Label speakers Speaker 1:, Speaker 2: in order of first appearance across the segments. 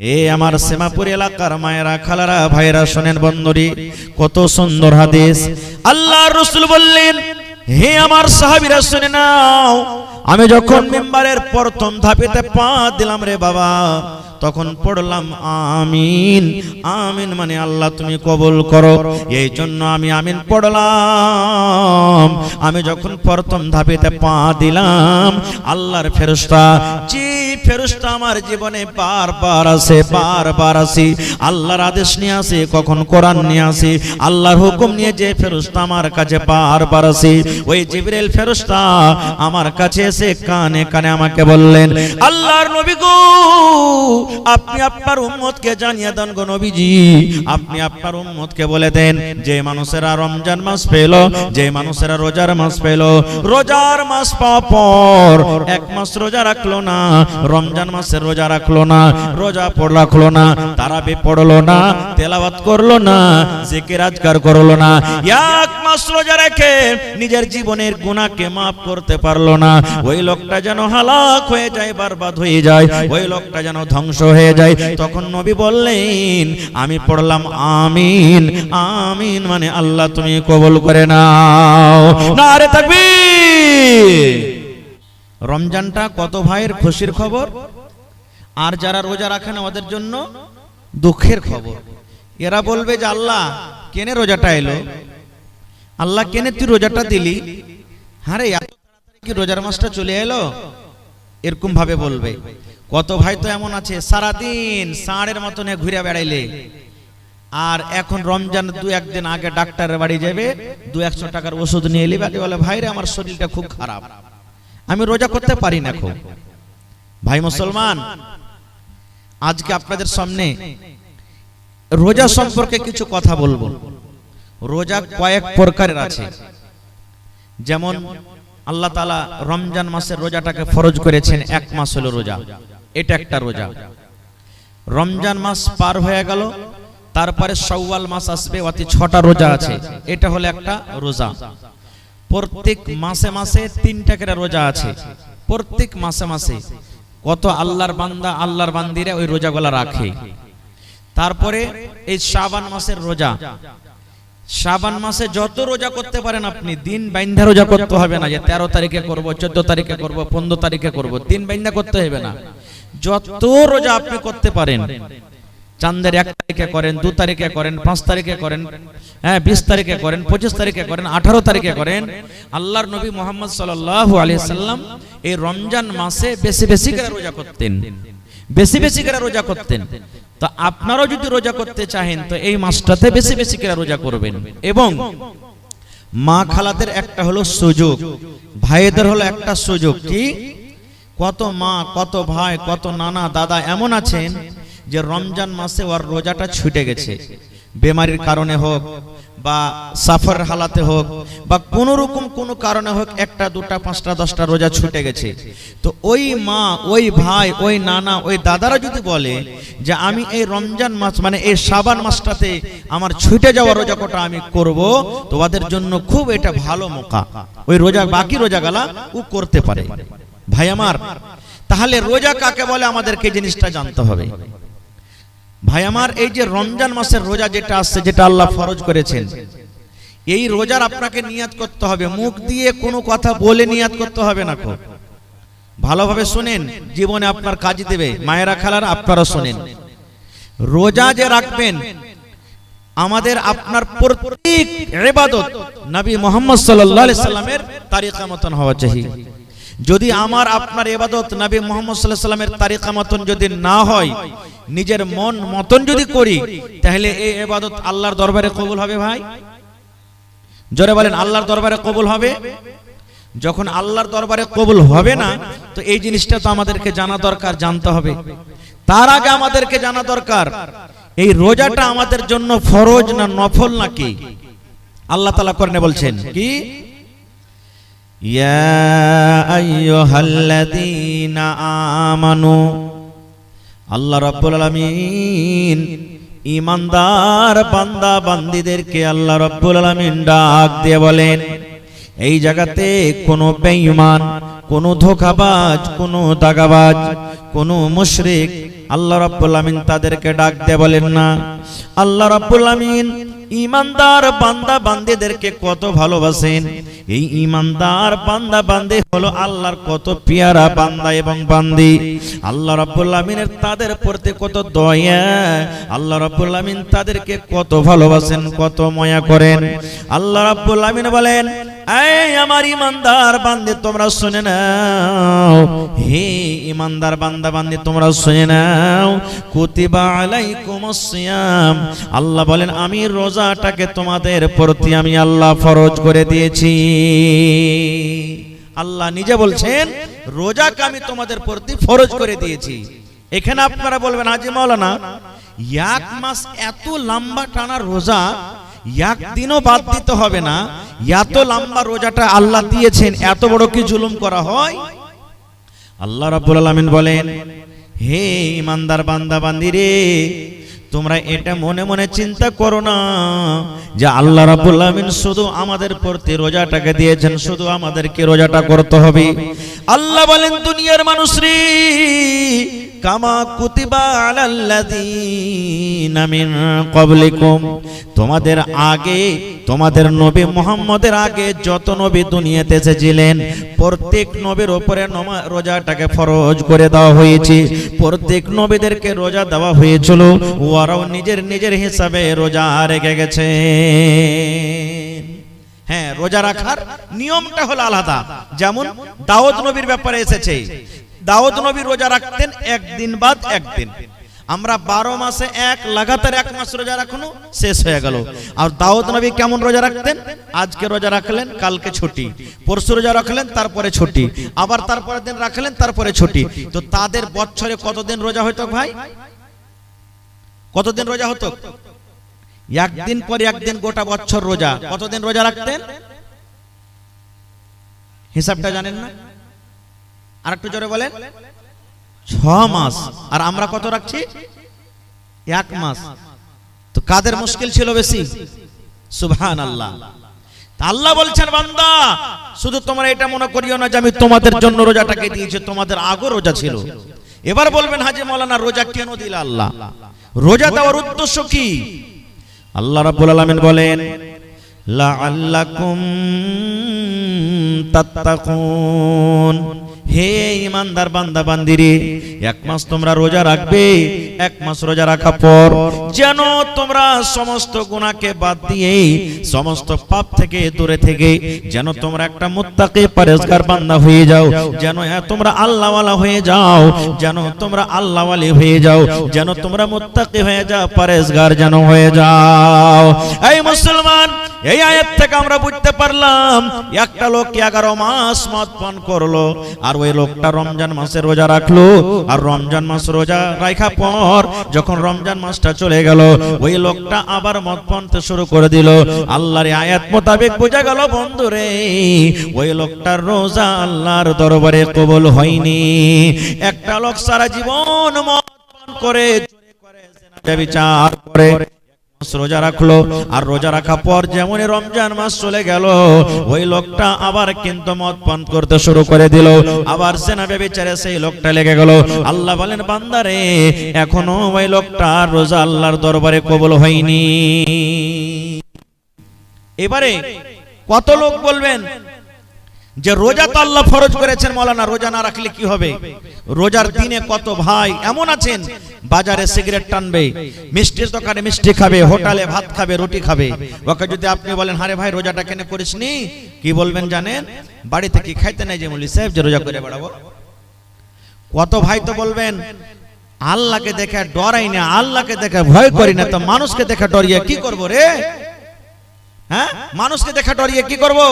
Speaker 1: এ আমার সেমাপুর এলাকার মায়েরা খালারা ভাইরা শোনেন বন্ধুরি, কত সুন্দর হাদিস। আল্লাহর রাসূল বললেন, হে আমার সাহাবীরা শুনে নাও, আমি যখন মিম্বারের প্রথম ধাপেতে পা দিলাম রে বাবা, তখন পড়লাম আমিন। আমিন মানে আল্লাহ তুমি কবুল করো, এই জন্য আমি আমিন পড়লাম। আমি যখন প্রথম ধাপেতে পা দিলাম, আল্লাহর ফেরেশতা, যে ফেরেশতা আমার জীবনে বারবার আসে, আল্লাহর আদেশ নিয়ে আসে, কখন কোরআন নিয়ে আসে, আল্লাহর হুকুম নিয়ে যে ফেরেশতা আমার কাছে বারবার আসে, ওই জিবরিল ফেরেশতা আমার কাছে এসে কানে কানে আমাকে বললেন, আল্লাহর নবী গো, আপনি আপনার উম্মতকে জানিয়ে দেন গো নবীজি, আপনি আপনার উম্মতকে বলে দেন, যে মানুষেরা রমজান মাস পেল, যে মানুষেরা রোজার মাস পেল, রোজার মাস পাওয়ার পর এক মাস রোজা রাখলো না, রমজান মাসের রোজা রাখলো না, রোজা রাখলো না, তারাবি পড়লো না, তেলাওয়াত করলো না, জিকির আজকার করলো না, এক মাস রোজা রেখে নিজের জীবনের গুনাহকে maaf করতে পারলো না, ওই লোকটা যেন হালাক হয়ে যায়, বরবাদ হয়ে যায়, ওই লোকটা যেন ধ্বংস হয়ে যায়। তখন নবী বললেন, আমি পড়লাম আমিন। আমিন মানে আল্লাহ তুমি কবুল করে নাও। নারে তাকবীর। রমজানটা কত ভাইয়ের খুশির খবর, আর যারা রোজা রাখে না ওদের জন্য দুঃখের খবর। এরা বলবে যে আল্লাহ কেনে রোজাটা এলো, আল্লাহ কেনে তুই রোজাটা দিলি, আরে এত তাড়াতাড়ি কি রোজার মাসটা চলে এলো, এরকম ভাবে বলবে। কত ভাই তো এমন আছে সারাদিন ষাঁড়ের মতন ঘুরে বেড়াইলে, আর এখন রমজান দু একদিন আগে ডাক্তারের বাড়ি যাবে, 200 টাকার ওষুধ নিয়ে এলি, বাকি বলে ভাই রে আমার শরীরটা খুব খারাপ, আমি রোজা করতে পারি না। খুব ভাই মুসলমান, আজকে আপনাদের সামনে রোজা সম্পর্কে কিছু কথা বলবো। রোজা কয়েক প্রকারের আছে, যেমন আল্লাহ তাআলা রমজান মাসের রোজাটাকে ফরজ করেছেন, এক মাস হলো রোজা, এটা একটা রোজা। রমজান মাস পার হয়ে গেল, তারপরে শাওয়াল মাস আসবে, অতি 6টা রোজা আছে, এটা হলো একটা রোজা। প্রত্যেক মাসে মাসে 3টা করে রোজা আছে, প্রত্যেক মাসে মাসে কত আল্লাহর বান্দা আল্লাহর বান্দিরা ওই রোজাগুলো রাখে। তারপরে এই শাবান মাসের রোজা, শাবান মাসে যত রোজা করতে পারেন আপনি, দিন বাইন্ধা রোজা করতে হবে না যে 13 তারিখে করব, 14 তারিখে করব, 15 তারিখে করব, দিন বাইন্ধা করতে হবে না। যত রোজা আপনি করতে পারেন, চাঁদের 1 তারিখে করেন, 2 তারিখে করেন, 5 তারিখে করেন, 20 তারিখে করেন, 25 তারিখে করেন, 18 তারিখে করেন। আল্লাহর নবী মুহাম্মদ সাল্লাল্লাহু আলাইহি সাল্লাম এই রমজান মাসে বেশি বেশি করে রোজা করতেন, বেশি বেশি করে রোজা করতেন। তো আপনারাও যদি রোজা করতে চাহেন তো এই মাসটাতে বেশি বেশি করে রোজা করবেন। এবং মা খালাদের একটা হলো সুযোগ, ভাইদের হলো একটা সুযোগ। কি? কত মা, কত ভাই, কত নানা দাদা এমন আছেন যে রমজান মাসে ওর রোজাটা ছুটে গেছে, বেমারির কারণে হোক বা সাফারের হালাতে হোক বা কোন রকম কোন কারণে হোক, 1টা 2টা 5টা 10টা রোজা ছুটে গেছে। তো ওই মা, ওই ভাই, ওই নানা, ওই দাদারা যদি বলে যে আমি এই রমজান মাস মানে এই শাবান মাসটাতে আমার ছুটে যাওয়া রোজা কটা আমি করব, তো ওদের জন্য খুব এটা ভালো মৌকা, ওই রোজা বাকি রোজাগুলা ও করতে পারে। ভাই আমার, তাহলে রোজা কাকে বলে আমাদেরকে জিনিসটা জানতে হবে। ভাই আমার, এই যে রমজান মাসের রোজা যেটা আসছে, যেটা আল্লাহ ফরজ করেছেন, এই রোজার আপনাকে নিয়াত করতে হবে, মুখ দিয়ে কোনো কথা বলে নিয়াত করতে হবে না। খুব ভালোভাবে শুনেন, জীবনে আপনার কাজে দেবে। মায়েরা খালারা আপনারা শুনেন, রোজা যে রাখবেন আমাদের আপনার প্রত্যেক ইবাদত নবী মুহাম্মদ সাল্লাল্লাহু আলাইহি সাল্লামের তরিকা মতন হওয়া চাই। যদি আমার আপনার ইবাদত নবী মুহাম্মদ সাল্লাল্লাহু আলাইহি সাল্লামের তরিকা মতন যদি না হয়, নিজের মন মতন যদি করি, তাহলে এই ইবাদত আল্লাহর দরবারে কবুল হবে। ভাই জোরে বলেন, আল্লাহর দরবারে কবুল হবে? যখন আল্লাহর দরবারে কবুল হবে না, তো এই জিনিসটা তো আমাদেরকে জানা দরকার, জানতে হবে। তার আগে আমাদেরকে জানা দরকার এই রোজাটা আমাদের জন্য ফরজ না নফল নাকি। আল্লাহ তাআলা কোরআনে বলছেন কি, ইয়া আইয়ুহাল্লাযীনা আমানু, আল্লাহ রাব্বুল আলামিন ঈমানদার বান্দা বান্দীদেরকে আল্লাহ রাব্বুল আলামিন ডাক দিয়ে বলেন, এই জায়গাতে কোনো বেঈমান, কোনো ধোঁকাবাজ, কোনো দাগাবাজ, কোনো মুশরিক আল্লাহ রাব্বুল আমিন তাদেরকে ডাক দিয়ে বলেন না। আল্লাহ রাব্বুল আমিন ঈমানদার বান্দা বান্দীদেরকে কত ভালোবাসেন। এই ঈমানদার বান্দা বান্দী হলো আল্লাহর কত পেয়ারা বান্দা এবং বান্দী। আল্লাহ রাব্বুল আমিনের তাদের প্রতি কত দয়া, আল্লাহ রাব্বুল আমিন তাদেরকে কত ভালোবাসেন, কত মায়া করেন। আল্লাহ রাব্বুল আমিন বলেন, এই আমার ঈমানদার বান্দী তোমরা শুনে নাও, হে ঈমানদার বান্দা বান্দী তোমরা শুনে নাও, কুতিবা আলাইকুমুস সিয়াম। আল্লাহ বলেন আমি রোজাটাকে তোমাদের প্রতি আমি আল্লাহ ফরজ করে দিয়েছি। আল্লাহ নিজে বলছেন রোজাকে আমি তোমাদের প্রতি ফরজ করে দিয়েছি। এখানে আপনারা বলবেন হাজী মাওলানা এক মাস এত লম্বা টানা রোজা একদিনও বাদ দিতে হবে না, এত লম্বা রোজাটা আল্লাহ দিয়েছেন, এত বড় কি জুলুম করা হয়? আল্লাহ রাব্বুল আলামিন বলেন, হে ঈমানদার বান্দা বান্দী রে, তোমরা এটা মনে মনে চিন্তা করো না যে আল্লাহ রাব্বুল আলামিন শুধু আমাদের প্রতি রোজাটাকে দিয়েছেন, শুধু আমাদেরকে রোজাটা করতে হবে। আল্লাহ বলেন, দুনিয়ার মানুষ রে, কামা কুতিবা আলাল্লাযীনা মিন ক্বাবলিকুম, তোমাদের আগে, তোমাদের নবী মুহাম্মদের আগে যত নবী দুনিয়াতে এসেছিলেন প্রত্যেক নবীর উপরে রোজাটাকে ফরজ করে দেওয়া হয়েছে। প্রত্যেক নবীদেরকে রোজা দেওয়া হয়েছিল, ওরাও নিজের নিজের হিসাবে রোজা রেখে গেছে। হ্যাঁ, রোজা রাখার নিয়মটা হলো আলাদা। যেমন দাউদ নবীর ব্যাপারে এসেছে, দাউদ নবী রোজা রাখতেন একদিন বাদ একদিন। আমরা 12 মাসে এক লাগাতার এক মাস রোজা রাখুন, শেষ হয়ে গেল। আর দাউদ নবী কেমন রোজা রাখতেন? আজকে রোজা রাখলেন, কালকে ছুটি, পরশু রোজা রাখলেন, তারপরে ছুটি, আবার তারপরের দিন রাখলেন, তারপরে ছুটি। তো তাদের বছরে কতদিন রোজা হতো ভাই? কতদিন রোজা হতো? একদিন পরে একদিন গোটা বছর রোজা। কতদিন রোজা রাখতেন হিসাবটা জানেন না? আর একটু জোরে বলেন। 6 মাস। আর আমরা কত রাখছি? 1 মাস। তো কাদের মুশকিল ছিল বেশি? সুবহানাল্লাহ। আল্লাহ বলছেন, বান্দা শুধু তোমরা এটা মনে করিও না যে আমি তোমাদের জন্য রোজাটাকে দিয়েছি, তোমাদের আগেও রোজা ছিল। এবার বলবেন হাজী মাওলানা রোজা কেন দিল আল্লাহ? রোজা দেওয়ার উদ্দেশ্য কি? আল্লাহ রাব্বুল আলামিন বলেন, লাআল্লাকুম তাত্তাকুন, হে ঈমানদার বান্দা বান্দিরে, 1 মাস তোমরা রোজা রাখবে। 1 মাস রোজা রাখার পর যেন তোমরা সমস্ত গুনাহকে বাদ দিয়ে, সমস্ত পাপ থেকে দূরে থেকে যেন তোমরা একটা মুত্তাকি পরহেজগার বান্দা হয়ে যাও, যেন তোমরা আল্লাহওয়ালা হয়ে যাও, যেন তোমরা আল্লাহওয়ালি হয়ে যাও, যেন তোমরা মুত্তাকি হয়ে যাও, পরহেজগার যেন হয়ে যাও। এই মুসলমান, এই আয়াত থেকে আমরা বুঝতে পারলাম একটা লোক 11 মাস মদ পান করলো, আর ওই লোকটা রমজান মাসে রোজা রাখলো। আর রমজান মাস রোজা রাখার পর যখন রমজান মাসটা চলে গেল, ওই লোকটা আবার মদ পানতে শুরু করে দিল। আল্লাহর আয়াত মোতাবেক বোঝা গেল বন্ধুরে, ওই লোকটার রোজা আল্লাহর দরবারে কবুল হয়নি। একটা লোক সারা জীবন মদ পান করে, বিচার করে রোজা রাখলো, আর রোজা রাখার পর যেমন রমজান মাস চলে গেল, ওই লোকটা আবার কিন্তু মদ পান করতে শুরু করে দিল, আবার জিনা ব্যভিচারে সেই লোকটা লেগে গেল। আল্লাহ বলেন, বান্দারে এখনো ওই লোকটা রোজা আল্লাহর দরবারে কবুল হয়নি। এবারে কত লোক বলবেন যে রোজা তো আল্লাহ ফরজ করেছেন, মাওলানা রোজা না রাখলে কি হবে? রোজার দিনে কত ভাই এমন আছেন বাজারে সিগারেট টানবে, মিষ্টির দোকানে মিষ্টি খাবে, হোটেলে ভাত খাবে, রুটি খাবে। ওকে যদি আপনি বলেন, আরে ভাই রোজাটা কেন করিসনি, কি বলবেন জানেন? বাড়ি থেকে খাইতে নাই যে মৌলভী সাহেব যে রোজা করে বেড়াবো। কত ভাই তো বলবেন, আল্লাহকে দেখে ডরাই না, আল্লাহকে দেখে ভয় করি না, তো মানুষকে দেখে ডরিয়ে কি করবো রে? হ্যাঁ, মানুষকে দেখে ডরিয়ে কি করবো?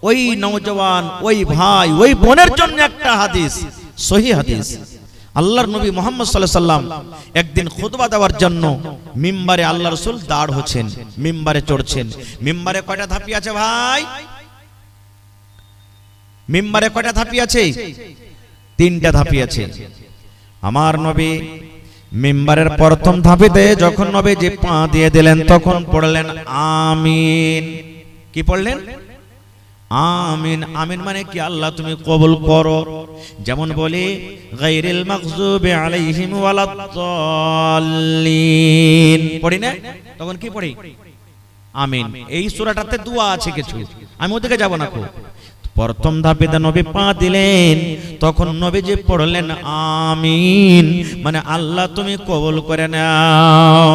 Speaker 1: ওই নওজওয়ান, ওই ভাই, ওই বোনের জন্য একটা হাদিস, সহিহ হাদিস। আল্লাহর নবী মুহাম্মদ সাল্লাল্লাহু আলাইহি সাল্লাম একদিন খুতবা দেওয়ার জন্য মিম্বারে আল্লাহ রাসূল দাঁড় হচ্ছেন, মিম্বারে চড়ছেন। মিম্বারে কয়টা ধাপি আছে ভাই? মিম্বারে কয়টা ধাপি আছে? 3টা ধাপি আছে। আমার নবী মিম্বারের প্রথম ধাপিতে যখন নবীজি পা দিয়ে দিলেন, তখন পড়লেন আমিন। কি পড়লেন? আমিন। আমিন মানে কি? আল্লাহ তুমি কবুল করো। যেমন বলি গায়রিল মাগযুবি আলাইহিম ওয়ালাদ-দাল্লিন পড়ি না, তখন কি পড়ি? আমিন। এই সূরাটাতে দোয়া আছে কিছু, আমি ওদিকে যাব না। প্রথম ধাপে নবী পা দিলেন, তখন নবীজি পড়লেন আমিন, মানে আল্লাহ তুমি কবুল করে নাও।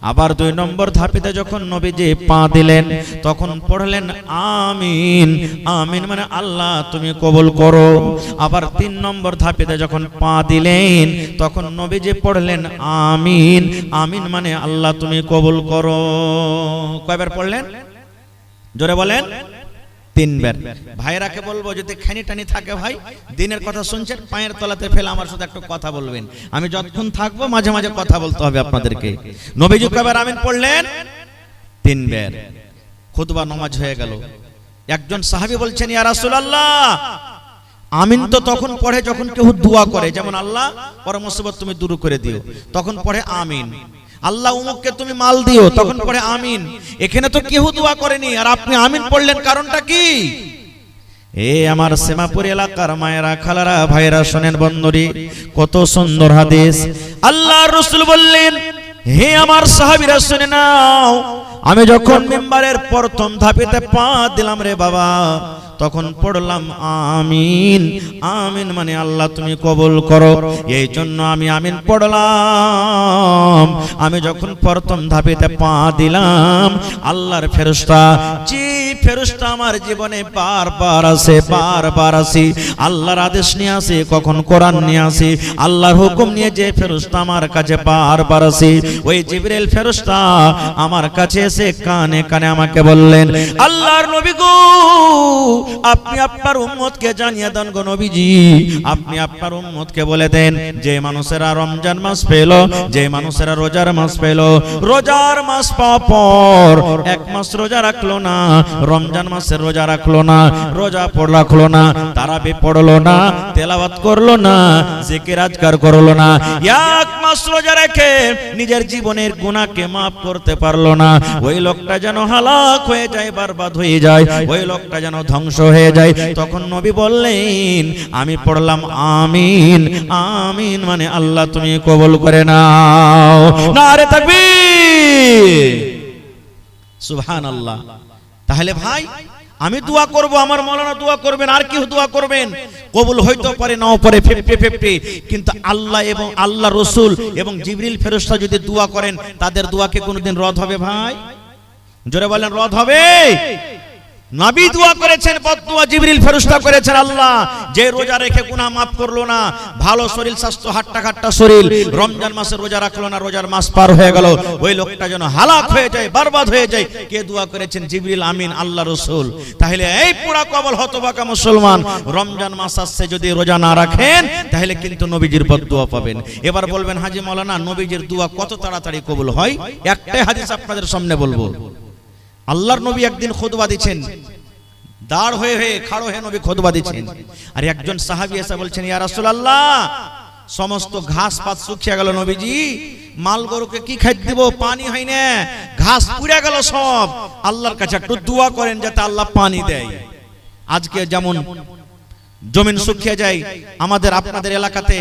Speaker 1: আবার 2 নম্বর ধাপেতে যখন নবীজি পা দিলেন, তখন পড়লেন আমিন। আমিন মানে আল্লাহ তুমি কবুল করো। আবার 3 নম্বর ধাপেতে যখন পা দিলেন, তখন নবীজি পড়লেন আমিন। আমিন মানে আল্লাহ তুমি কবুল করো। কয়বার পড়লেন? জোরে বলেন। 3 বার। ভাইরাকে বলবো যদি খানি টানি থাকে ভাই, দিনের কথা শুনছেন পায়ের তলাতে ফেলে আমার সাথে একটু কথা বলবেন। আমি যতক্ষণ থাকবো মাঝে মাঝে কথা বলতে হবে আপনাদেরকে। নবীজি কয়বার আমিন পড়লেন? 3 বার। খুতবা নামাজ হয়ে গেল। একজন সাহাবী বলছেন ইয়া রাসূলুল্লাহ, আমিন তো তখন পড়ে যখন কেউ দোয়া করে, যেমন আল্লাহ পরে মুসিবত তুমি দূর করে দিও, তখন পড়ে আমিন। আল্লাহ উমুককে তুমি মাল দিও, তখন পড়ে আমিন। এখানে তো কেউ দোয়া করেনি, আর আপনি আমিন পড়লেন, কারণটা কি? এ আমার সেমাপুর এলাকার মায়েরা, খালারা, ভাইরা শোনেন বন্ধুরি, কত সুন্দর হাদিস। আল্লাহর রাসূল বললেন, হে আমার সাহাবীরা শুনে নাও, আমি যখন মিম্বারের প্রথম ধাপেতে পা দিলাম রে বাবা, তখন পড়লাম আমিন। আমিন মানে আল্লাহ তুমি কবুল করো। এই জন্য আমি আমিন পড়লাম। আমি যখন প্রথম ধাপেতে পা দিলাম, আল্লাহর ফেরেশতা, যে ফেরেশতা আমার জীবনে বারবার আসে, আল্লাহর আদেশ নিয়ে আসে, কখন কোরআন নিয়ে আসে, আল্লাহর হুকুম নিয়ে যে ফেরেশতা আমার কাছে বারবার আসে, ওই জিবরিল ফেরেশতা আমার কাছে এসে কানে কানে আমাকে বললেন, আল্লাহর নবী গো, আপনি আপনার উম্মতকে জানিয়ে দেন গো নবীজি, আপনি আপনার উম্মতকে বলে দেন, যে মানুষেরা রমজান মাস পেল, যে মানুষেরা রোজার মাস পেল, রোজার মাস পাওয়ার পর 1 মাস রোজা রাখলো না, রমজান মাসের রোজা রাখলো না, রোজা রাখলো না, তারাবি পড়লো না, তেলাওয়াত করলো না, জিকির আজকার করলো না, 1 মাস রোজা রেখে নিজের জীবনের গুনাহকে maaf করতে পারলো না, ওই লোকটা যেন হালাক হয়ে যায়, বরবাদ হয়ে যায়, ওই লোকটা যেন ধ্বংস হয়ে যায়। তখন নবী বললেন, আমি পড়লাম আমিন। আমিন মানে আল্লাহ তুমি কবুল করে নাও। নারে তাকবীর, সুবহানাল্লাহ। তাহলে ভাই আমি দোয়া করব, আমার মাওলানা দোয়া করবেন, আর কেউ দোয়া করবেন, কবুল হইতে পারে নাও পারে 50-50, কিন্তু আল্লাহ এবং আল্লাহ রাসূল এবং জিবরিল ফেরেশতা যদি দোয়া করেন, তাদের দোয়াকে কোনোদিন রদ হবে ভাই? জোরে বলেন, রদ হবে? নবী দোয়া করেছেন, বদদুয়া জিবরিল ফেরেশতা করেছেন, আল্লাহ যে রোজা রেখে গুনাহ maaf করলো না, ভালো শরীর স্বাস্থ্য হাট্টা কাট্টা শরীর, রমজান মাসে রোজা রাখলো না, রোজার মাস পার হয়ে গেল, ওই লোকটা যেন হালাক হয়ে যায়, বরবাদ হয়ে যায়। কে দোয়া করেছেন? জিবরিল আমিন, আল্লাহ রাসূল। তাহলে এই পুরা কবল হতভাগা মুসলমান, রমজান মাস আসছে যদি রোজা না রাখেন, তাহলে কিন্তু নবীজির বদদুয়া পাবেন। এবার বলবেন, হাজী মাওলানা নবীজির দোয়া কত তাড়াতাড়ি কবুল হয়? একটাই হাদিস আপনাদের সামনে বলবো। আল্লাহর নবী একদিন খুতবা দিচ্ছেন, দাঁড় হয়ে খাড়ো হয়ে নবী খুতবা দিচ্ছেন, আর একজন সাহাবী এসে বলছেন, ইয়া রাসূলুল্লাহ, সমস্ত ঘাস পাত শুকিয়ে গেল নবীজি, মাল গরুকে কি খাইতে দেব, পানি হয় না, ঘাস পুড়ে গেল সব, আল্লাহর কাছে একটু দোয়া করেন যাতে আল্লাহ পানি দেয়। আজকে যেমন জমিন শুকিয়ে যায়, আমাদের আপনাদের এলাকাতে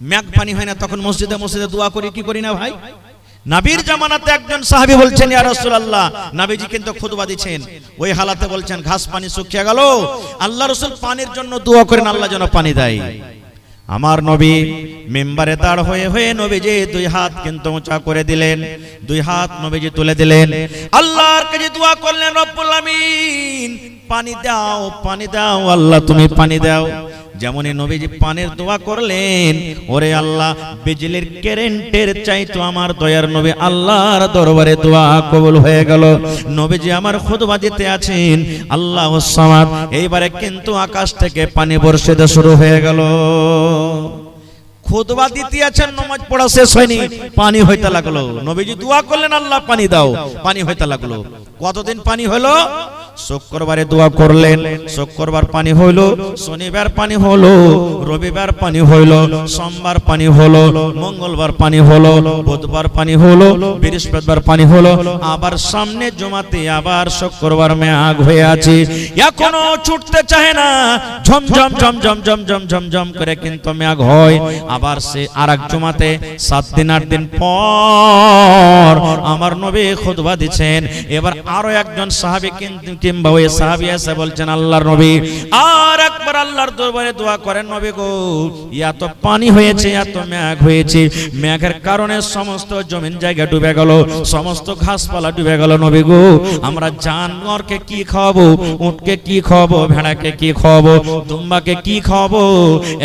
Speaker 1: মেঘ পানি হয় না, তখন মসজিদে মসজিদে দোয়া করি, কি করি না ভাই? নবীর জামানাতে একজন সাহাবী বলছেন, ইয়া রাসূলুল্লাহ, নবীজি কিন্তু খুতবা দিচ্ছেন, ওই হালাতে বলছেন ঘাস পানি শুকিয়ে গেল, আল্লাহ রাসূল পানির জন্য দোয়া করেন, আল্লাহ যেন পানি দেয়। আমার নবী মিম্বারে দাঁড় হয়ে নবীজি 2 হাত কিন্তু উঁচা করে দিলেন, 2 হাত নবীজি তুলে দিলেন, আল্লাহর কাছে দোয়া করলেন, রব্বুল আমিন পানি দাও, পানি দাও, আল্লাহ তুমি পানি দাও। যেমনই নবীজি পানির দোয়া করলেন, ওরে আল্লাহ, বিজলির কারেন্টের চাইতো আমার দয়ার নবী আল্লাহর দরবারে দোয়া কবুল হয়ে গেল। নবীজি আমার খুতবা দিতে আছেন, আল্লাহুস সামাদ, এইবারে কিন্তু আকাশ থেকে পানি বর্ষিত শুরু হয়ে গেল। খুতবা দিতে আছেন, নামাজ পড়া শেষ হয়নি, পানি হইতে লাগলো। নবীজি দোয়া করলেন, আল্লাহ পানি দাও, পানি হইতে লাগলো। কতদিন পানি হলো? শুক্রবারে দোয়া করলেন, শুক্রবার পানি হইল, শনিবার পানি হলো, রবিবার পানি হইল, সোমবার পানি হলো, মঙ্গলবার পানি হলো, বুধবার পানি হলো, বৃহস্পতিবার পানি হলো, আবার সামনে জমাতে আবার শুক্রবার মেঘ হয়ে আছে, এখনো ছুটতে চায় না, ঝমঝম ঝমঝম ঝমঝম ঝমঝম করে কিন্তু মেঘ হয়। আবার সে আরেক জমাতে 7 দিন 8 দিন পর আমার নবী খুতবা দিচ্ছেন। এবার আরো একজন সাহাবী কিংবা ওই সাহাবী এসে বলছেন, আল্লাহর নবী আর একবার আল্লাহর দরবারে দোয়া করেন, নবী গো এত পানি হয়েছে, এত মেঘ হয়েছে, মেঘের কারণে সমস্ত জমিন জায়গা ডুবে গেল, সমস্ত ঘাসপালা ডুবে গেল, নবী গো আমরা জানোয়ারকে কি খাওয়াবো, উটকে কি খাওয়াবো, ভেড়াকে কি খাওয়াবো, দুম্বাকে কি খাওয়াবো,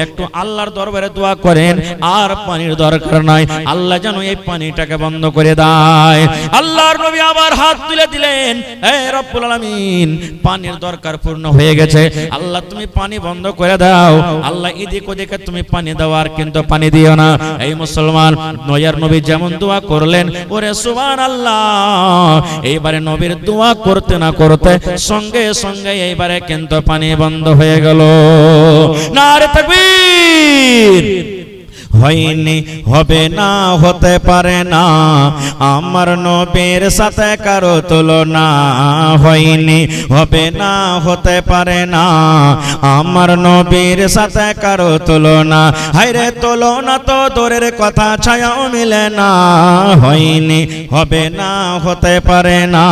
Speaker 1: একটু আল্লাহর দরবারে দোয়া করেন, আর পানির দরকার নাই, আল্লাহ যেন এই পানিটাকে বন্ধ করে দেয়। আল্লাহর নবী আবার হাত তুলে দিলেন, হে রব্বুল আলামিন পানির দরকার পূর্ণ হয়ে গেছে, আল্লাহ তুমি পানি বন্ধ করে দাও, আল্লাহ এদিক ওদিকে তুমি পানি দাও, আর কিন্তু পানি দিও না। এই মুসলমান নয়ার নবী যেমন দোয়া করলেন, ওরে সুবহানাল্লাহ, এইবারে নবীর দোয়া করতে না করতে সঙ্গে সঙ্গে এইবারে কিন্তু পানি বন্ধ হয়ে গেল। নারে তাকবীর। হয়নি, হবে না, হতে পারে না, আমার নবীর সাথে কারো তুলনা, হয়নি, হবে না, হতে পারে না, আমার নবীর সাথে কারো তুলনা, হায়রে তুলনা তো দূরের কথা, ছায়াও মিলে না, হয়নি, হবে না, হতে পারে না,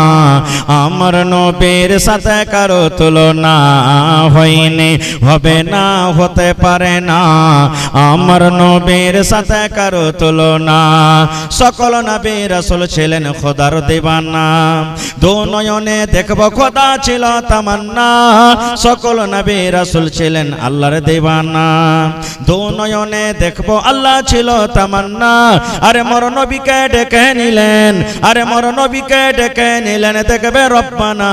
Speaker 1: আমার নবীর সাথে কারো তুলনা, হয়নি, হবে না, হতে পারে না, আমার নবীর সাথে কারো তুলনা। সকল নবী রাসূল ছিলেন খোদার দিওয়ানা, দু নয়নে দেখব খোদা ছিল তামান্না, সকল নবী রাসূল ছিলেন আল্লাহর দিওয়ানা, দু নয়নে দেখব আল্লাহ ছিল তামান্না। আরে মোর নবীকে ডেকে নিলেন, আরে মোর নবীকে ডেকে নিলেন, দেখবে রব্বানা,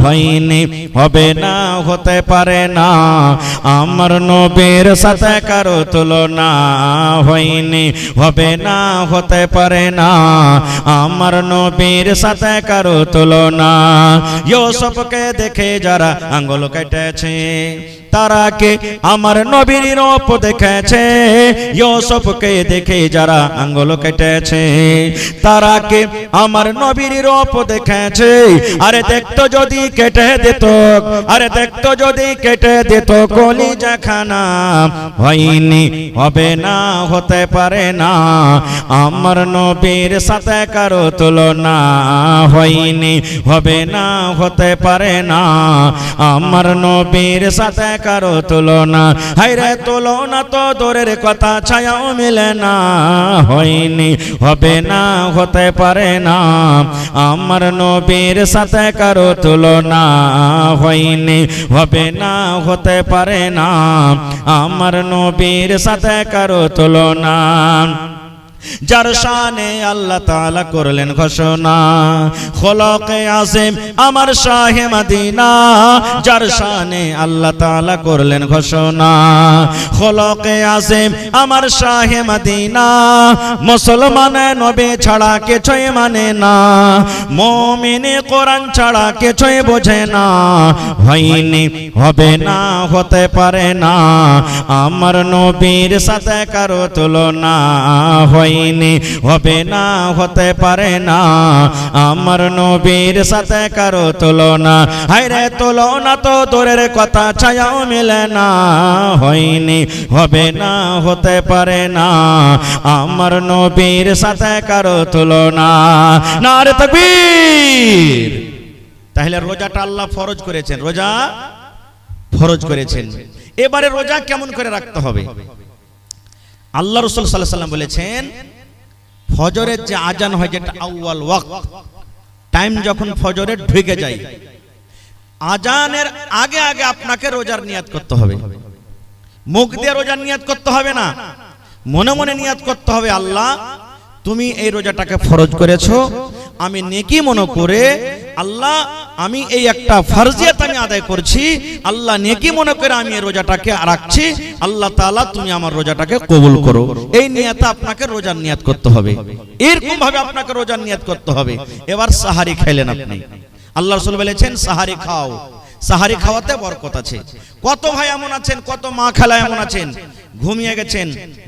Speaker 1: হয়নি, হবে না, হতে পারে না, আমার নবীর সাথে কারো তুলনা, হয়নি, হবে না, হতে পারে না, আমার নবীর সাথে কারো তুলনা। ইউসুফকে দেখে যারা আঙ্গুল কেটেছে, তারা কে আমার নবীর রূপ দেখেছে, ইউসুফকে দেখে যারা আঙ্গুল কেটেছে, তারা কে আমার নবীর রূপ দেখেছে। আরে দেখতো যদি কেটে দিত, আরে দেখতো যদি কেটে দিত কলিজা খানা, হয়নি, হবে না, হতে পারে না, আমার নবীর সাথে কারো তুলনা, হয়নি, হবে না, হতে পারে না, আমার নবীর সাথে কারো তুলনা, হায়রে তুলনা তো দূরের কথা, ছায়াও মিলে না, হয়নি, হবে না, হতে পারে না, আমার নবীর সাথে কারো তুলনা, হয়নি, হবে না, হতে পারে না, আমার নবীর সাথে কারো তুলনা। যার শানে আল্লাহ তাআলা করলেন ঘোষণা, খোলকে আযম আমার শাহে মদিনা, যার শানে আল্লাহ তাআলা করলেন ঘোষণা, খোলকে আযম আমার শাহে মদিনা, মুসলমান নবী ছাড়া কিছুই মানে না, মুমিন কোরআন ছাড়া কিছুই বোঝে না, হয়নি, হবে না, হতে পারে না, আমার নবীর সাথে কারো তুলনা, হয়নি, হবে না, হতে পারে না, আমার নবীর সাথে কারো তুলনা, হায়রে তুলনা তো দূরের কথা, ছায়াও মিলে না, হয়নি, হবে না, হতে পারে না, আমার নবীর সাথে কারো তুলনা। নারে তাকবীর। তাহলে রোজাটা আল্লাহ ফরজ করেছেন, রোজা ফরজ করেছেন। এবারে রোজা কেমন করে রাখতে হবে? আল্লাহ রাসূল সাল্লাল্লাহু আলাইহি ওয়াসাল্লাম বলেছেন, ফজরের যে আজান হয়, যেটা আউয়াল ওয়াক্ত, টাইম যখন ফজরের ঢুকে যায়, আজানের আগে আগে আপনাকে রোজার নিয়াত করতে হবে। মুখ দিয়ে রোজার নিয়াত করতে হবে না, মনে মনে নিয়াত করতে হবে, আল্লাহ তুমি এই রোজাটাকে ফরজ করেছো, আমি নেকি মনে করে, আল্লাহ আমি এই একটা ফরজিয়াত আমি আদায় করছি, আল্লাহ নেকি মনে করে আমি এই রোজাটাকে রাখছি, আল্লাহ তাআলা তুমি আমার রোজাটাকে কবুল করো, এই নিয়তে আপনাকে রোজার নিয়াত করতে হবে। এরকম ভাবে আপনাকে রোজার নিয়াত করতে হবে। এবার সাহারি খাইলেন আপনি, আল্লাহ রাসূল বলেছেন সাহারি খাও, সাহারি খাওয়াতে বরকত আছে। কত ভাই এমন আছেন, কত মা খালা এমন আছেন, ঘুমিয়ে গেছেন,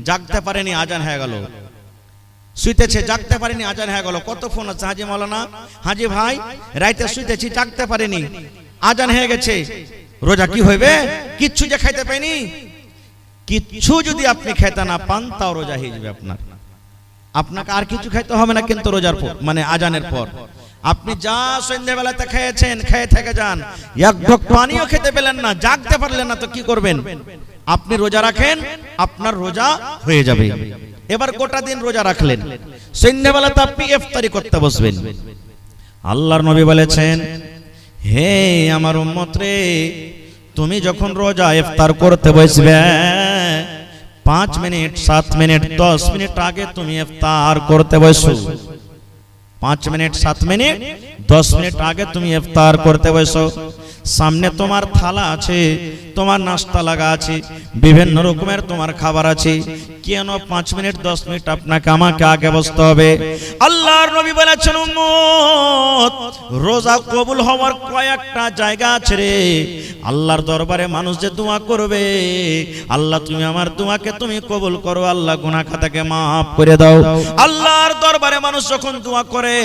Speaker 1: জাগতে পারেনি, আজান হয়ে গেল, শুইতেছে জাগতে পারেনি, আজান হয়ে গেল। কত ফোন আছে, হাজি মাওলানা, হাজি ভাই রাইতে শুইতেছি জাগতে পারেনি, আজান হয়ে গেছে, রোজা কি হইবে? কিচ্ছু যে খাইতে পাইনি, কিচ্ছু যদি আপনি খেতে না পান তাও রোজা হয়ে যাবে আপনার। আপনাকে আর কিছু খাইতে হবে না, কিন্তু রোজার পর মানে আজানের পর আপনি যা সন্ধ্যাবেলাতে খেয়েছেন খেয়ে থেকে যান, এক ঢোক পানিও খেতে পেলেন না, জাগতে পারলেন না, তো কি করবেন? আপনি রোজা রাখেন, আপনার রোজা হয়ে যাবে। এবার গোটা দিন রোজা রাখলেন, সন্ধ্যাবেলাতে আপনি ইফতারি করতে বসবেন। আল্লাহর নবী বলেছেন, হে আমার উম্মত রে, তুমি যখন রোজা ইফতার করতে বসবে 5 মিনিট 7 মিনিট 10 মিনিট আগে তুমি ইফতার করতে বসো। 5 মিনিট 7 মিনিট 10 মিনিট আগে তুমি ইফতার করতে বসো। সামনে তোমার থালা আছে, তোমার নাস্তা লাগা আছে, বিভিন্ন রকমের তোমার খাবার আছে, কেন 5 মিনিট 10 মিনিট আপনাকে আমাকে আগে বসতে হবে? আল্লাহর নবী বলেছেন, উম্মত রোজা কবুল হওয়ার কয়েকটা জায়গা আছে রে। আল্লাহর দরবারে মানুষ যে দোয়া করবে, আল্লাহ তুমি আমার দোয়াকে তুমি কবুল করো, আল্লাহ গুনাহ খাতাকে maaf করে দাও। আল্লাহর দরবারে মানুষ যখন দোয়া করে,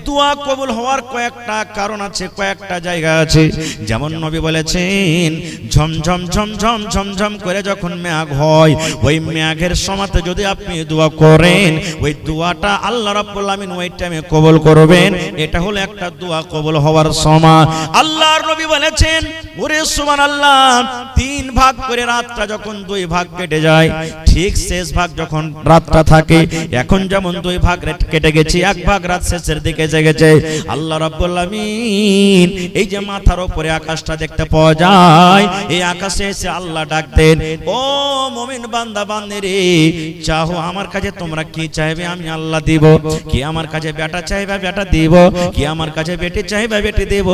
Speaker 1: দোয়া কবুল হওয়ার কয়েকটা কারণ আছে, কয়েকটা জায়গা আছে। যেমন নবী বলেছেন, ঝমঝম ঝমঝম ঝমঝম করে যখন মেঘ হয়, ওই মেঘের সময়তে যদি আপনি দোয়া করেন, ওই দোয়াটা আল্লাহ রাব্বুল আমিন ওই টাইমে কবুল করবেন। এটা হলো একটা দোয়া কবুল হওয়ার সময়। আল্লাহর নবী বলেছেন, ওরে সুবহানাল্লাহ, 3 ভাগ করে রাতটা যখন 2 ভাগ কেটে যায়, ঠিক শেষ ভাগ যখন রাতটা থাকে, এখন যেমন 2 ভাগ কেটে গেছে, 1 ভাগ রাত শেষের দিকে এসে গেছে, আল্লাহ রাব্বুল আমিন এই যে মাথার উপরে আকাশটা দেখতে পাওয়া যায়, এই আকাশে এসে আল্লাহ ডাকতেন, ও মুমিন বান্দা বান্দিরে, চাও আমার কাছে তোমরা কি চাইবে আমি আল্লাহ দিব। কি আমার কাছে বেটা চাইবে বেটা দিব, কি আমার কাছে বেটি চাইবে বেটি দেব,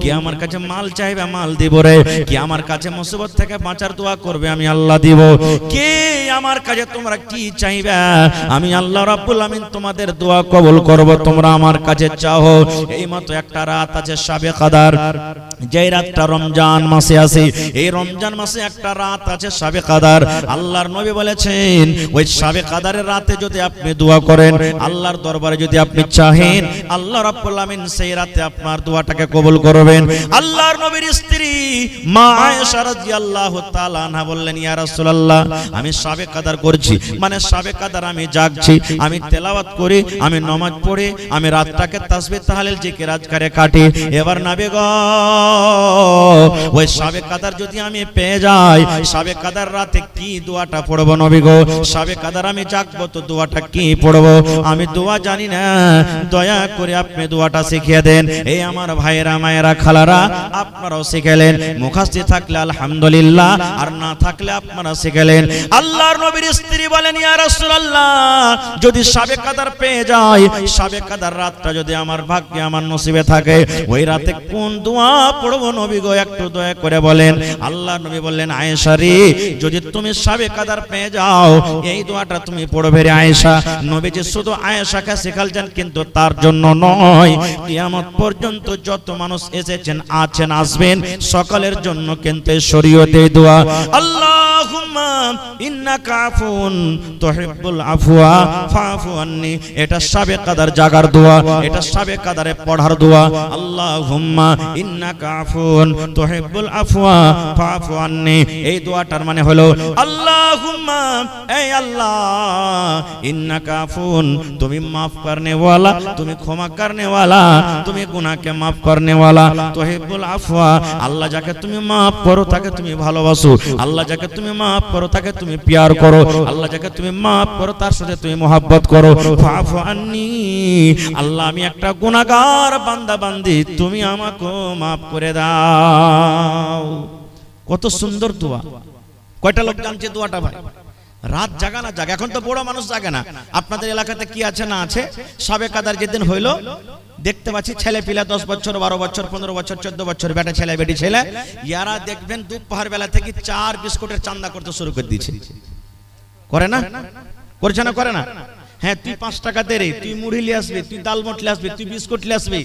Speaker 1: কি আমার কাছে মাল চাইবে মাল দিব রে, কি আমার কাছে মুসিবত থেকে বাঁচার দোয়া করবে আমি আল্লাহ দিব। কে আমার কাছে তোমরা কি চাইবে আমি আল্লাহ রাব্বুল আমিন তোমাদের দোয়া কবুল করব, তোমরা আমার কাছে চাও। এই মতো একটা রাত আছে শাবে কদর, যে রাতটা রমজান মাসে আছে, এই রমজান মাসে একটা রাত আছে শাবে কদর। আল্লাহর নবী বলেছেন, ওই শাবে কদরের রাতে যদি আপনি দোয়া করেন, আল্লাহর দরবারে যদি আপনি চাহেন, আল্লাহ রাব্বুল আমিন সেই রাতে আপনার দোয়াটাকে কবুল করবেন। আল্লাহর নবীর স্ত্রী মা আয়েশা রাদিয়াল্লাহু তাআলা আনহা বললেন, ইয়া রাসূলুল্লাহ, আমি শাবে কদর করছি, মানে শাবে কদর আমি জাগছি, আমি তেলাওয়াত করি, আমি নামাজ পড়ি, আমি রাতটাকে তাসবিহ তাহলিল জিকির আজকারে কাটি। এবার নবী গো, ওই শাবে কদর যদি আমি পেয়ে যাই, শাবে কদর রাতে কি দোয়াটা পড়বো নবী গো? শাবে কদর আমি জাগবো তো দোয়াটা কি পড়বো? আমি দোয়া জানি না, দয়া করে আপনি দোয়াটা শিখিয়ে দেন। এই আমার ভাইয়েরা মায়েরা খালারা, আপনারাও শিখেলেন, মুখাস্তি থাকলে আলহামদুলিল্লাহ, আর না থাকলে আপনারা শিখেলেন। আল্লাহর নবীর স্ত্রী বলেন, ইয়া রাসূলুল্লাহ, যদি শাবে কদর পেয়ে যাই, শাবে কদর রাতটা যদি আমার ভাগ্যে আমার নসিবে থাকে, ওই রাতে কোন দোয়া পড়বো নবী গো, একটু দয়া করে বলেন। আল্লাহর নবী বললেন, আয়েশা রে, যদি তুমি শাবে কদর পেয়ে যাও, এই দোয়াটা তুমি পড়বে রে আয়েশা। নবীজি শুধু আয়েশাকে শিখালছেন, কিন্তু তার জন্য নয়, কিয়ামত পর্যন্ত যত মানুষ এসেছেন, আছেন, আসবেন, সকলের জন্য কিন্তু শরীয়তে দোয়া, আল্লাহুম্মা ইন্নাকা আফুন তুহিব্বুল আফওয়া ফাফু আন্নি। এটা শাবে কদর জাগার দোয়া, এটা শাবে কদরে পড়ার দোয়া। আল্লাহুম্মা ইন্নাকা আফুন তুহিব্বুল আফওয়া ফাফু আন্নি। এই দোয়াটার মানে হলো, আল্লাহুম্মা, এই আল্লাহ, ইন্নাকা আফুন, তুমি maaf करने वाला, তুমি ক্ষমা करने वाला, তুমি গুনাহকে maaf करने वाला, তুহিব্বুল আফওয়া, আল্লাহ যাকে তুমি maaf করো তাকে তুমি ভালোবাসো, আল্লাহ যাকে তুমি maaf করো তাকে তুমি প্যার করো, আল্লাহ যাকে তুমি maaf করো তার সাথে তুমি mohabbat করো। ফাফু আন্নি, আল্লাহ আমি একটা গুনাহগার বান্দা বান্দি, তুমি আমাকে maaf করে দাও। কত সুন্দর দোয়া! কয়টা লোক জানছে দোয়াটা ভাই? রাত জাগা না জাগা, এখন তো বড় মানুষ জাগে না। আপনাদের এলাকাতে কি আছে না আছে, শাবে কদর যেদিন হইলো, দেখতে পাচ্ছি ছেলে পিলা 10 বছর 12 বছর 15 বছর 14 বছর বেটা ছেলে বেটি ছেলে, ইয়ারা দেখবেন দুপুর বেলা থেকে 4 বিস্কুটের চান্দা করতে শুরু করে দিয়েছে। করে না? করছে না? করে না? হ্যাঁ তুই 5 টাকা দে রে, তুই মুড়ি নিয়ে আসবি, তুই ডাল মট নিয়ে আসবি, তুই বিস্কুট নিয়ে আসবি,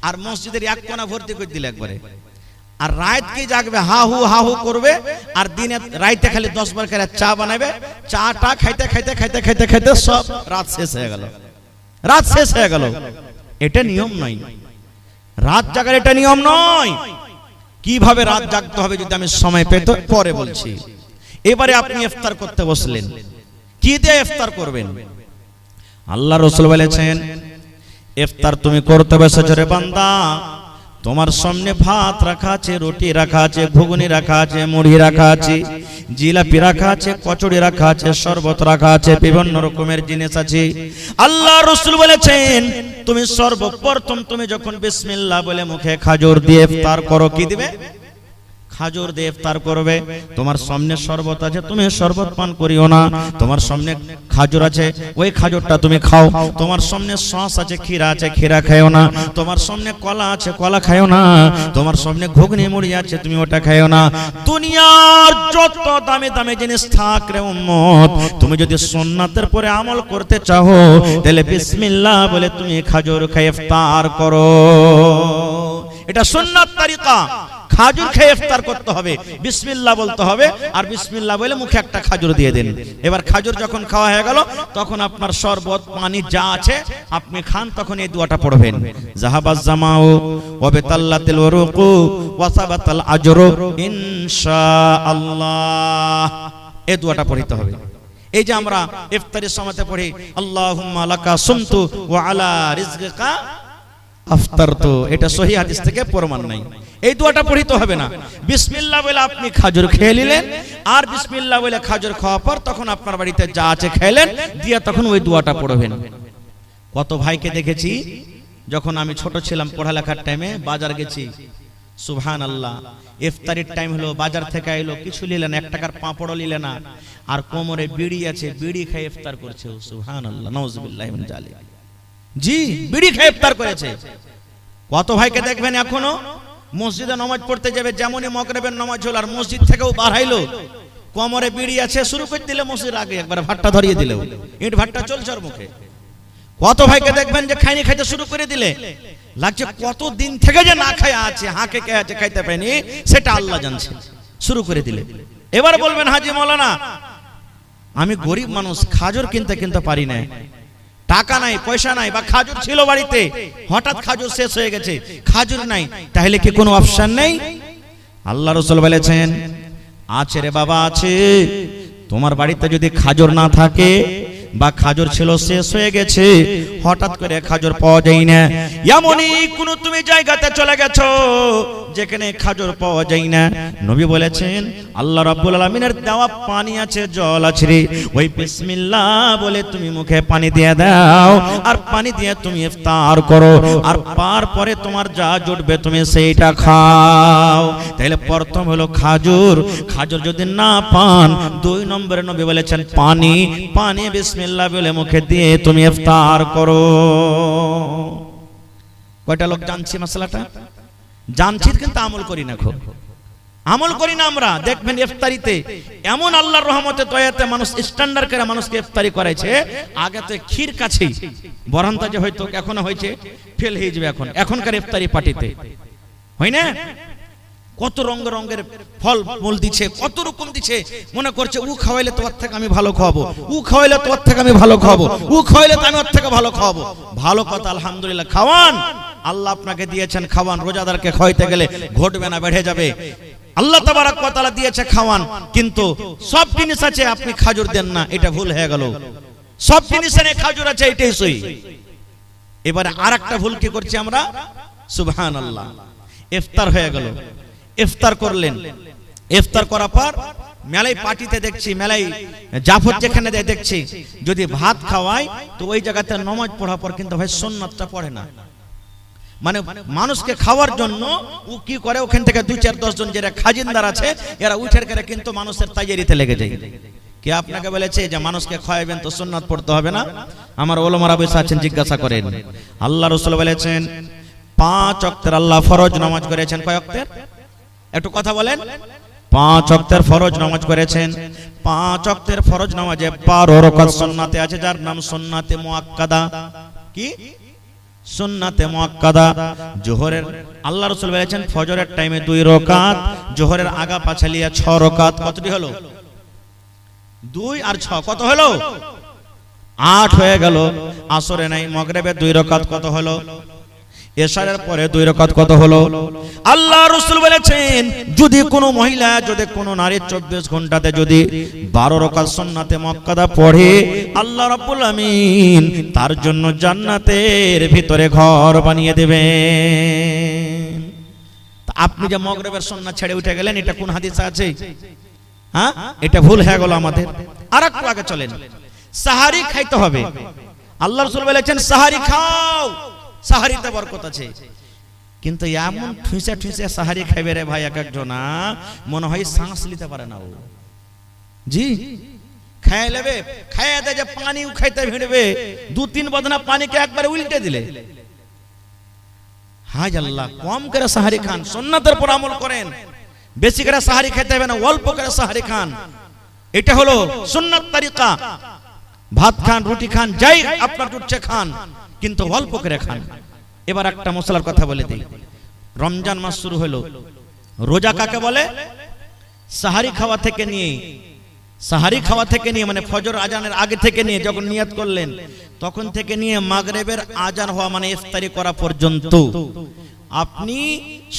Speaker 1: আর মসজিদের এক কোণা ভর্তি করে দিলে একবারে। আর রাত কি জাগবে, হা হু করবে, আর দিনে রাইতে খালি 10 বার করে চা বানাবে, চাটা খাইতে খাইতে খাইতে খাইতে খাইতে সব রাত শেষ হয়ে গেল, রাত শেষ হয়ে গেল। এটা নিয়ম নয়, রাত জাগার এটা নিয়ম নয়। কিভাবে রাত জাগতে হবে যদি আমি সময় পেতে পরে বলছি। এবারে আপনি ইফতার করতে বসলেন, কি দিয়ে ইফতার করবেন? আল্লাহ রাসূল বলেছেন ইফতার তুমি করতে বসেছো রে বান্দা, তোমার সামনে ভাত রাখা আছে, রুটি রাখা আছে, ঘুগনি রাখা আছে, মুড়ি রাখা আছে, জিলাপি রাখা আছে, কচুরি রাখা আছে, শরবত রাখা আছে, বিভিন্ন রকমের জিনিস আছে। আল্লাহ রাসূল বলেছেন তুমি সর্বপ্রথম তুমি যখন বিসমিল্লাহ বলে মুখে খাজুর দিয়ে ইফতার করো, কি দিবে? খাজুর দিয়ে ইফতার করবে। তোমার সামনে শরবত আছে, তুমি শরবত পান করিও না। তোমার সামনে খাজুর আছে, ওই খাজুরটা তুমি খাও। তোমার সামনে সস আছে, ক্ষীরা আছে, ক্ষীরা খাও না। তোমার সামনে কলা আছে, কলা খাও না। তোমার সামনে ঘুগনি মুড়ি আছে, তুমি ওটা খাও না। দুনিয়ার যত দামি দামি জিনিস থাক রে উম্মত, তুমি যদি সুন্নাতের পরে আমল করতে চাও তাহলে বিসমিল্লাহ বলে তুমি খাজুর খেয়ে ইফতার করো। এটা সুন্নাত তরিকা। খাজুর খেয়ে ইফতার করতে হবে, বিসমিল্লাহ বলতে হবে, আর বিসমিল্লাহ বলে মুখে একটা খাজুর দিয়ে দেন। এবার খাজুর যখন খাওয়া হয়ে গেল তখন আপনার শরবত পানি যা আছে আপনি খান, তখন এই দোয়াটা পড়বেন, জাহাবাজ জামাউ ওয়া বিতাল্লাতিল উরুকু ওয়া সাবাতাল আজরু ইনশাআল্লাহ। এই দোয়াটা পড়তে হবে। এই যে আমরা ইফতারের সময়তে পড়ি আল্লাহুম্মা লাকা সুমতু ওয়া আলা রিজকিকা আফতারতু, এটা সহিহ হাদিস থেকে প্রমাণ নাই। এই দোয়াটা পড়িতে হবে না। বিসমিল্লাহ বলে আপনি খাজুর খেয়ে নিলেন, আর বিসমিল্লাহ বলে খাজুর খাওয়ার পর তখন আপনার বাড়িতে যা আছে খেলেন, দিয়ে তখন ওই দোয়াটা পড়বেন। কত ভাইকে দেখেছি যখন আমি ছোট ছিলাম পড়ালেখার টাইমে বাজার গেছি, সুবহানাল্লাহ, ইফতারির টাইম হলো, বাজার থেকে আইলো, কিছু নিলেন, 1 টাকার পাঁপড়ও নিলেন না, আর কোমরে বিড়ি আছে, বিড়ি খেয়ে ইফতার করছে। সুবহানাল্লাহ, নাউযুবিল্লাহি মিন যালিক। জি, বিড়ি খেয়ে ইফতার করেছে। কত ভাইকে দেখবেন এখনো মসজিদে নামাজ পড়তে যাবে, যেমনই মাগরিবের নামাজ হলো আর মসজিদ থেকেও বাড়াইলো, কোমরে বিড়ি আছে, শুরু করে দিলে মসজিদের আগে একবার ভাট্টা ধরিয়ে দিল, ইট ভাট্টা চলছে ওর মুখে। কত ভাইকে দেখবেন যে খাইনি খাইতে শুরু করে দিলে, লাগছে কত দিন থেকে যে না খায় আছে, হাঁকে কে আছে, খাইতে পায়নি, সেটা আল্লাহ জানছে, শুরু করে দিলে। এবার বলবেন হাজি মাওলানা আমি গরিব মানুষ, খাজুর কিনতে পারি না, টাকা নাই, পয়সা নাই, বা খাজুর ছিল বাড়িতে, হঠাৎ খাজুর শেষ হয়ে গেছে, খাজুর নাই, তাহলে কি কোনো অপশন নেই? আল্লাহ রাসূল বলেছেন আছে রে বাবা, আছে। তোমার বাড়িতে যদি খাজুর না থাকে বা খাজুর ছিল শেষ হয়ে গেছে, হঠাৎ করে খাজুর পাওয়া যায় না, এমনই কোন তুমি জায়গাতে চলে গেছো যেখানে খাজুর পাওয়া যায় না, নবী বলেছেন আল্লাহ রাব্বুল আলামিনের দেওয়া পানি আছে, জল আছে রে, ওই বিসমিল্লাহ বলে তুমি মুখে পানি দিয়ে দাও, আর পানি দিয়ে তুমি ইফতার করো, আর তারপরে তোমার যা জুটবে তুমি সেইটা খাও। তাহলে প্রথম হলো খাজুর, খাজুর যদি না পান, 2 নম্বরে নবী বলেছেন পানি, পানি বিসমিল্লাহ বলে মুখে দিয়ে তুমি ইফতার করো। কয়টা লোক জানছি মশলাটা? জানছি কিন্তু আমল করি না, খুব আমল করি না আমরা। দেখবেন ইফতারিতে এমন আল্লাহর রহমতে দয়াতে মানুষ স্ট্যান্ডার্ড করে মানুষকে ইফতারি করাইছে। আগে তো ক্ষীর কাছেই বরান্তা যে হয়তো এখনো হয়েছে, ফেল হয়ে যাবে এখনকার ইফতারি পার্টিতে, হয় না? কত রঙের ফল মূল দিচ্ছে, কত রকম দিচ্ছে, মনে করছে ও খাওয়াইলে তোমার থেকে আমি ভালো খাওয়াবো, ও খাওয়াইলে তোমার থেকে আমি ভালো খাওয়াবো, ও খাওয়াইলে তো আমি ওর থেকে ভালো খাওয়াবো। ভালো কথা, আলহামদুলিল্লাহ, খাওয়ান, আল্লাহ আপনাকে দিয়েছেন, খাওয়ান। রোজাদারকে খাওয়াইতে গেলে ঘটবে না, বেড়ে যাবে। আল্লাহ তাবারক ওয়া তাআলা দিয়েছে, খাওয়ান, কিন্তু সব জিনিস আছে আপনি খাজুর দেন না, এটা ভুল হয়ে গেল। সব জিনিসে খাজুর আছে, এটাই সহি। এবারে আরেকটা ভুল কি করছি আমরা, সুবহানাল্লাহ, ইফতার হয়ে গেল, ইফতার করলেন, ইফতার করার পর মেলাই পার্টিতে দেখছি, মেলাই জাফর যেখানে দেখছি, যদি ভাত খাওয়ায় তো ওই জায়গাতে নামাজ পড়ার পর কিন্তু ভাই সুন্নাতটা পড়ে না। মানে মানুষকে খাওয়ার জন্য ও কি করে, ওখান থেকে 2-4-10 জন যারা খাজিনদার আছে এরা উঠের করে কিন্তু মানুষের তাইয়ারিতে লেগে যায়। কে আপনাকে বলেছে যে মানুষকে খাওয়াবেন তো সুন্নাত পড়তে হবে না? আমার ওলামারা বসে আছেন, জিজ্ঞাসা করেন। আল্লাহ রাসূল বলেছেন 5 ওয়াক্তের আল্লাহ ফরজ নামাজ করেছেন। কয় ওয়াক্তের? একটু কথা বলেন। 5 ওয়াক্তের ফরজ নামাজ করেছেন। 5 ওয়াক্তের ফরজ নামাজে 12 রাকাত সুন্নাতে আছে, যার নাম সুন্নাতে মুআক্কাদা। কি সুন্নাতে মুআক্কাদা? জোহরের আল্লাহ রাসূল বলেছেন ফজরের টাইমে 2 রাকাত, জোহরের আগা পাছালিয়া 6 রাকাত। কতটি হলো? 2 আর 6 কত হলো? 8 হয়ে গেল। আসরে নাই, মাগরিবে 2 রাকাত কত হলো? এশারের পরে 2 রাকাত কত হলো? আল্লাহ রাসূল বলেছেন যদি কোনো মহিলা, যদি কোনো নারী 24 ঘন্টাতে যদি 12 রাকাত সুন্নাতে মুআক্কাদা পড়ে, আল্লাহ রাব্বুল আমিন তার জন্য জান্নাতের ভিতরে ঘর বানিয়ে দেবেন। আপনি যে মাগরিবের সুন্নাত ছেড়ে উঠে গেলেন, এটা কোন হাদিসে আছে? হ্যাঁ, এটা ভুল হয়ে গেল আমাদের। আরেকটু আগে চলেন। সাহারি খাইতে হবে। আল্লাহ রাসূল বলেছেন সাহারি খাও, সাহারিতে বরকত আছে। কিন্তু এমন ঠুসে ঠুসে সাহারি খাইবে রে ভাই, এক একজন মনে হয় শ্বাস নিতে পারে না। ও জি খাই লেবে, খাইয়া দে যে পানিও খাইতে ভিড়বে, 2-3 বদনা পানিকে একবারে উল্টে দিলে। হায় আল্লাহ, কম করে সাহারি খান, সুন্নাতের উপর আমল করেন। বেশি করে সাহারি খেতে হবে না, অল্প করে সাহারি খান। এটা হলো সুন্নাত তরিকা। ভাত খান, রুটি খান, যাই আপনার জুটছে খান, কিন্তু অল্প করে খান। এবার একটা মশলার কথা বলে দিই। রমজান মাস শুরু হলো, রোজা কাকে বলে? সাহারি খাওয়া থেকে নিয়ে, মানে ফজর আজানের আগে থেকে নিয়ে, যখন নিয়ত করলেন তখন থেকে নিয়ে মাগরিবের আজান হওয়া মানে ইফতারি করা পর্যন্ত আপনি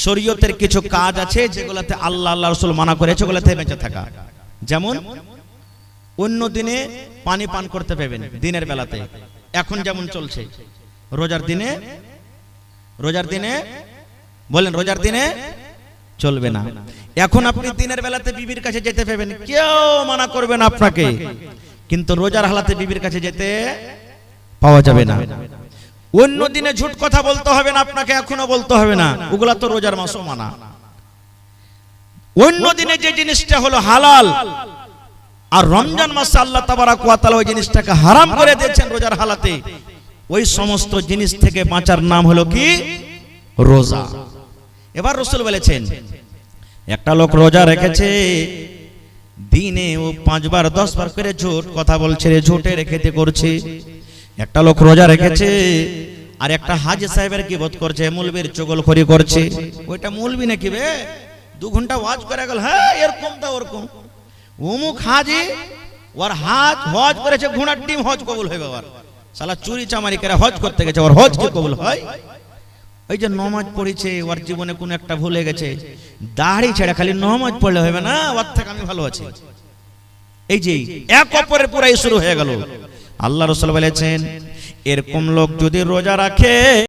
Speaker 1: শরীয়তের কিছু কাজ আছে যেগুলোতে আল্লাহ রাসূল মানা করেছে, ওগুলোতে বেঁচে থাকা। যেমন অন্য দিনে পানি পান করতে পাবেন দিনের বেলাতে, এখন যেমন চলছে। রোজার দিনে বলেন, রোজার দিনে চলবে না। এখন আপনি দিনের বেলাতে বিবির কাছে যেতে পাবেন, কেউ মানা করবে না আপনাকে, কিন্তু রোজার হালাতে বিবির কাছে যেতে পাওয়া যাবে না। অন্য দিনে ঝুট কথা বলতে হবে না আপনাকে, এখনো বলতে হবে না, ওগুলা তো রোজার মাসও মানা। অন্য দিনে যে জিনিসটা হলো হালাল, আর রমজান মাসে আল্লাহ তাবারাক ওয়া তাআলা ওই জিনিসটাকে হারাম করে দিয়েছেন রোজার হালাতে, ওই সমস্ত জিনিস থেকে বাঁচার নাম হলো কি? রোজা। এবার রাসূল বলেছেন একটা লোক রোজা রেখেছে, দিনে ও 5 বার 10 বার করে ঝুট কথা বলছে, ঝুটের খেতে করছে। একটা লোক রোজা রেখেছে আর একটা হাজী সাহেবের গীবত করছে, মৌলবীর চগলখড়ি করছে। ওইটা মৌলবী নাকি বে? 2 ঘন্টা ওয়াজ করে গেল, হ্যাঁ এরকম তা ওরকম। অমুক হাজী ওর হজ করেছে, ঘোড়ার ডিম হজ কবুল হয়ে গেল। শালা চুরি চামারি করে হজ করতে গেছে, ওর হজ কি কবুল হয়? ওই যে নামাজ পড়েছে, ওর জীবনে কোন একটা ভুলে গেছে, দাড়ি ছেড়ে খালি নামাজ পড়লে হবে না, ওর থেকে আমি ভালো আছি। এই যে এক অপরের পুরাই শুরু হয়ে গেল। আল্লাহ রাসূল বলেছেন এরকম লোক যদি রোজা রাখে